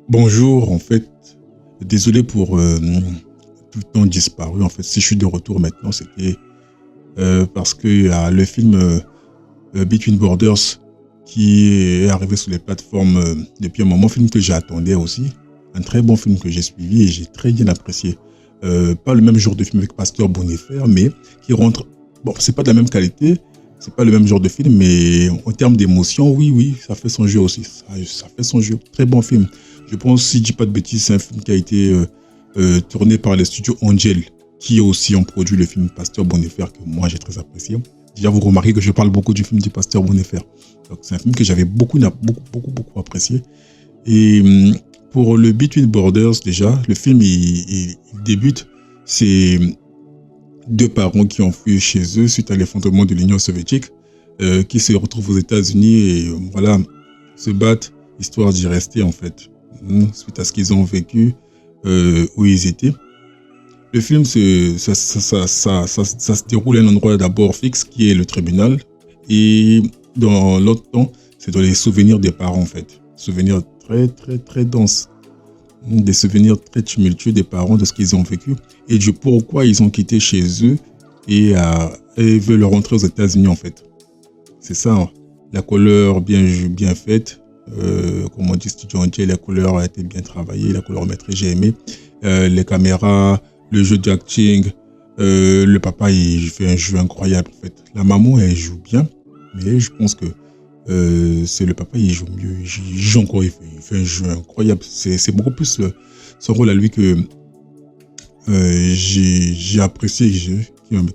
Bonjour, en fait, désolé pour tout le temps disparu. En fait, si je suis de retour maintenant, c'était parce que y a le film Between Borders qui est arrivé sur les plateformes depuis un moment, film que j'attendais aussi. Un très bon film que j'ai suivi et j'ai très bien apprécié. Pas le même genre de film avec Pasteur Bonifaire, mais qui rentre. Bon, c'est pas de la même qualité, c'est pas le même genre de film, mais en termes d'émotion, oui, oui, ça fait son jeu aussi. Ça fait son jeu. Très bon film. Je pense, si je dis pas de bêtises, c'est un film qui a été tourné par les studios Angel, qui aussi ont produit le film Pasteur Bonifaire, que moi j'ai très apprécié. Déjà, vous remarquez que je parle beaucoup du film du Pasteur Bonifaire. Donc, c'est un film que j'avais beaucoup apprécié. Et pour le Between Borders, déjà, le film, il débute. C'est deux parents qui ont fui chez eux suite à l'effondrement de l'Union soviétique, qui se retrouvent aux États-Unis et voilà, se battent histoire d'y rester en fait, suite à ce qu'ils ont vécu où ils étaient. Le film, ça se déroule à un endroit d'abord fixe qui est le tribunal et dans l'autre temps, c'est dans les souvenirs des parents en fait. Souvenirs très denses. Des souvenirs très tumultueux des parents de ce qu'ils ont vécu et du pourquoi ils ont quitté chez eux et veulent rentrer aux États-Unis en fait. C'est ça, hein. La couleur bien faite, comme on dit Studio Angel, la couleur a été bien travaillée, la colorimétrie j'ai aimé, les caméras, le jeu d'acting, le papa il fait un jeu incroyable en fait. La maman elle joue bien, mais je pense que c'est le papa, il joue mieux, il joue encore, il fait un jeu incroyable. C'est beaucoup plus son rôle à lui que j'ai apprécié,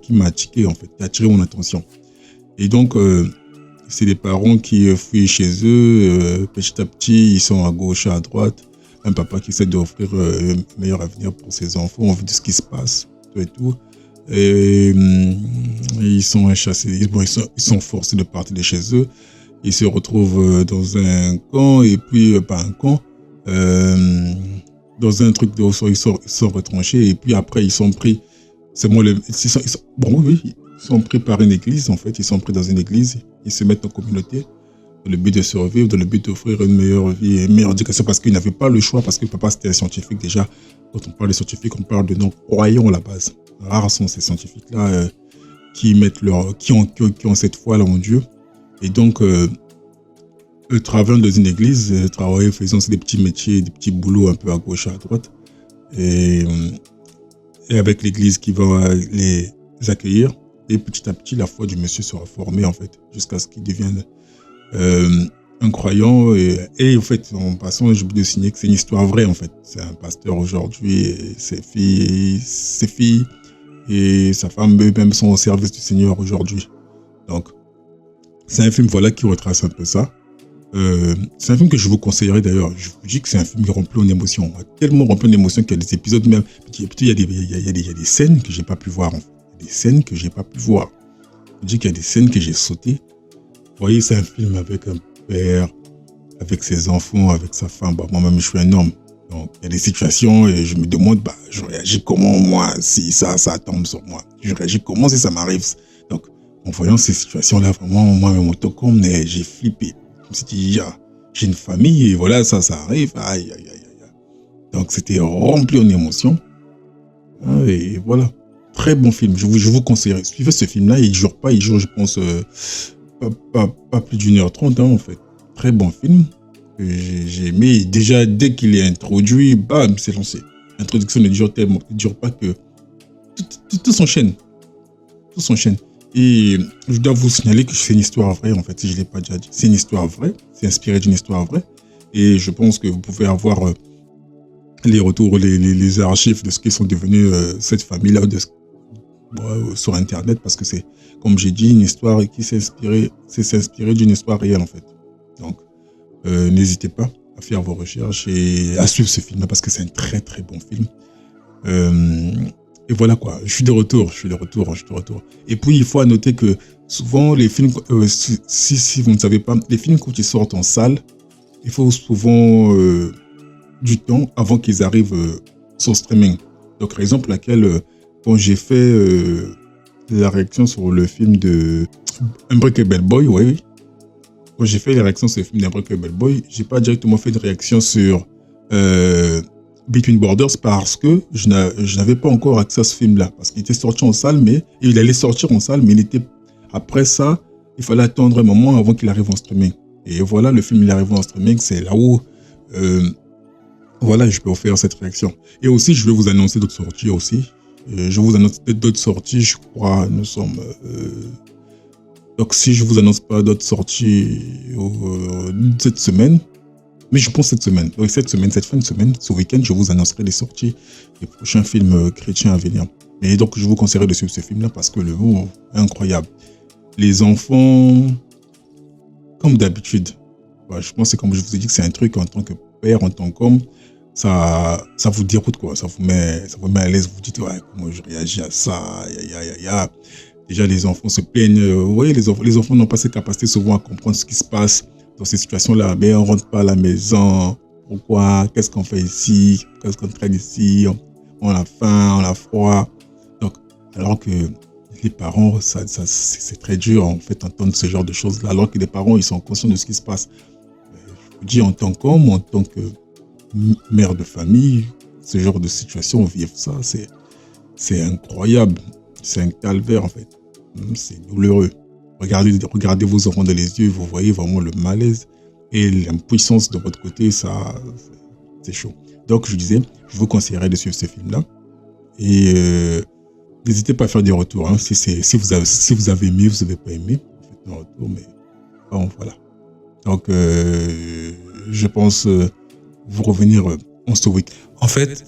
qui m'a attiré en fait, qui a attiré mon attention. Et donc, c'est des parents qui fuient chez eux, petit à petit, ils sont à gauche, à droite. Un papa qui essaie d'offrir un meilleur avenir pour ses enfants, on vu ce qui se passe, tout et tout. Et ils sont chassés, bon, ils sont forcés de partir de chez eux. Ils se retrouvent dans un camp, et puis, pas un camp, dans un truc de ils sont retranchés, et puis après, ils sont pris, bon, oui, ils sont pris par une église, en fait, ils sont pris dans une église, ils se mettent en communauté, dans le but de survivre, dans le but d'offrir une meilleure vie, une meilleure éducation, parce qu'ils n'avaient pas le choix, parce que le papa, c'était un scientifique, déjà, quand on parle de scientifiques, on parle de non-croyants à la base. Rares sont ces scientifiques-là qui ont cette foi-là en Dieu. Et donc, travaillant dans une église, faisant des petits métiers, des petits boulots un peu à gauche, à droite, et, avec l'église qui va les accueillir. Et petit à petit, la foi du monsieur sera formée, en fait, jusqu'à ce qu'il devienne un croyant. Et en fait, en passant, j'ai oublié de signer que c'est une histoire vraie, en fait. C'est un pasteur aujourd'hui, et ses filles et sa femme, eux-mêmes, sont au service du Seigneur aujourd'hui. Donc, c'est un film voilà, qui retrace un peu ça. C'est un film que je vous conseillerais d'ailleurs. Je vous dis que c'est un film rempli en émotions. Tellement rempli en émotions qu'il y a des épisodes même. Il y a des scènes que j'ai pas pu voir. En fait. Des scènes que j'ai pas pu voir. Je vous dis qu'il y a des scènes que j'ai sautées. Vous voyez, c'est un film avec un père, avec ses enfants, avec sa femme. Bah, moi-même, je suis un homme. Donc, il y a des situations et je me demande, je réagis comment moi si ça tombe sur moi. Je réagis comment si ça m'arrive. Donc, en voyant ces situations-là, vraiment, moi-même, autocom, j'ai flippé. Je me suis dit, j'ai une famille et voilà, ça arrive. Aïe. Donc, c'était rempli en émotions. Et voilà. Très bon film. Je vous conseillerais. Suivez ce film-là. Il dure, je pense, pas plus d'1h30, en fait. Très bon film. J'ai aimé. Déjà, dès qu'il est introduit, bam, c'est lancé. L'introduction ne dure pas que. Tout s'enchaîne. Tout s'enchaîne. Et je dois vous signaler que c'est une histoire vraie, en fait, si je ne l'ai pas déjà dit. C'est une histoire vraie, c'est inspiré d'une histoire vraie. Et je pense que vous pouvez avoir les retours, les archives de ce qu'ils sont devenus, cette famille-là, sur Internet, parce que c'est, comme j'ai dit, une histoire qui s'est inspirée d'une histoire réelle, en fait. Donc, n'hésitez pas à faire vos recherches et à suivre ce film-là, parce que c'est un très, très bon film. Et voilà quoi, je suis de retour. Et puis, il faut noter que souvent, les films, si vous ne savez pas, les films quand ils sortent en salle, il faut souvent du temps avant qu'ils arrivent sur streaming. Donc, par exemple, quand j'ai fait la réaction sur le film de Unbreakable Boy, oui. Quand j'ai fait la réaction sur le film d'Unbreakable Boy, j'ai pas directement fait de réaction sur euh, Between Borders parce que je n'avais pas encore accès à ce film-là. Parce qu'il était sorti en salle, mais il allait sortir en salle, mais après ça, il fallait attendre un moment avant qu'il arrive en streaming. Et voilà, le film, il arrive en streaming, c'est là où euh, voilà, je peux vous faire cette réaction. Et aussi, je vais vous annoncer d'autres sorties aussi. Je vous annonce d'autres sorties, je crois, nous sommes... donc, si je vous annonce pas d'autres sorties cette semaine, mais je pense cette semaine, donc cette fin de semaine, ce week-end, je vous annoncerai les sorties des prochains films chrétiens à venir. Et donc, je vous conseillerais de suivre ce film-là parce que le mot est incroyable. Les enfants, comme d'habitude, je pense que comme je vous ai dit que c'est un truc en tant que père, en tant qu'homme, ça vous déroute, quoi. Ça vous met à l'aise. Vous dites, ouais, comment je réagis à ça, Déjà, les enfants se plaignent. Vous voyez, les enfants n'ont pas cette capacité souvent à comprendre ce qui se passe dans ces situations-là. Mais on ne rentre pas à la maison. Pourquoi? Qu'est-ce qu'on fait ici? Qu'est-ce qu'on traîne ici? On a faim, on a froid. Donc, alors que les parents, c'est très dur, en fait, d'entendre ce genre de choses-là. Alors que les parents, ils sont conscients de ce qui se passe. Je vous dis, en tant qu'homme, en tant que mère de famille, ce genre de situation, vivre ça, c'est incroyable. C'est un calvaire, en fait. C'est douloureux. Regardez vos enfants dans les yeux, vous voyez vraiment le malaise et l'impuissance de votre côté, ça, c'est chaud. Donc, je disais, je vous conseillerais de suivre ce film-là. Et n'hésitez pas à faire des retours. Hein. Si vous avez aimé, vous n'avez pas aimé, faites un retour, mais bon, voilà. Donc, je pense vous revenir en ce week. En fait,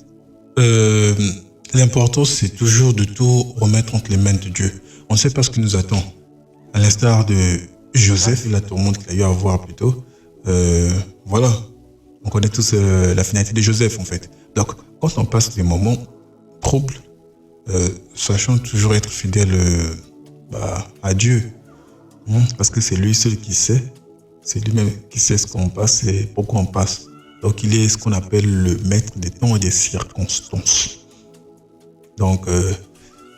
l'important, c'est toujours de tout remettre entre les mains de Dieu. On ne sait pas ce qui nous attend. À l'instar de Joseph, la tourmente qu'il a eu à voir plus tôt, voilà. On connaît tous la finalité de Joseph, en fait. Donc, quand on passe des moments troubles, sachant toujours être fidèle à Dieu, parce que c'est lui seul qui sait, c'est lui-même qui sait ce qu'on passe et pourquoi on passe. Donc, il est ce qu'on appelle le maître des temps et des circonstances. Donc,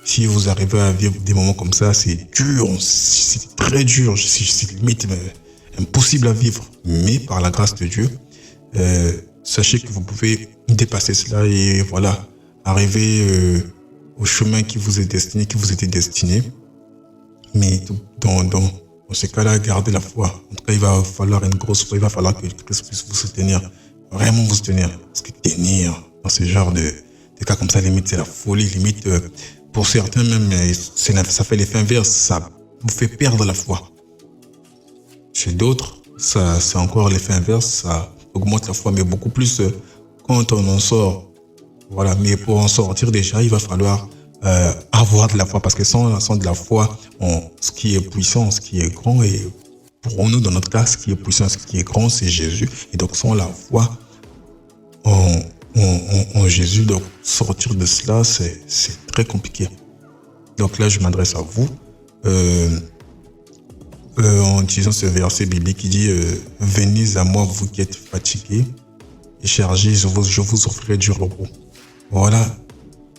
si vous arrivez à vivre des moments comme ça, c'est dur, c'est très dur, c'est limite impossible à vivre. Mais par la grâce de Dieu, sachez que vous pouvez dépasser cela et voilà, arriver au chemin qui vous est destiné, qui vous était destiné. Mais dans ce cas-là, gardez la foi. En tout cas, il va falloir une grosse foi, il va falloir que Christ puisse vous soutenir, vraiment vous soutenir. Parce que tenir dans ce genre de cas comme ça, limite, c'est la folie, limite, pour certains même, ça fait l'effet inverse, ça vous fait perdre la foi. Chez d'autres, ça c'est encore l'effet inverse, ça augmente la foi, mais beaucoup plus quand on en sort. Voilà, mais pour en sortir déjà, il va falloir avoir de la foi, parce que sans de la foi, ce qui est puissant, ce qui est grand, et pour nous, dans notre cas, ce qui est puissant, ce qui est grand, c'est Jésus. Et donc, sans la foi en Jésus, donc sortir de cela, c'est très compliqué. Donc là, je m'adresse à vous en disant ce verset biblique qui dit « Venez à moi, vous qui êtes fatigués et chargés, je vous offrirai du repos. » Voilà,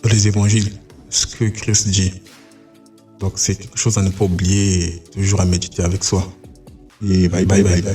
dans les évangiles, ce que Christ dit. Donc c'est quelque chose à ne pas oublier et toujours à méditer avec soi. Et bye bye bye bye.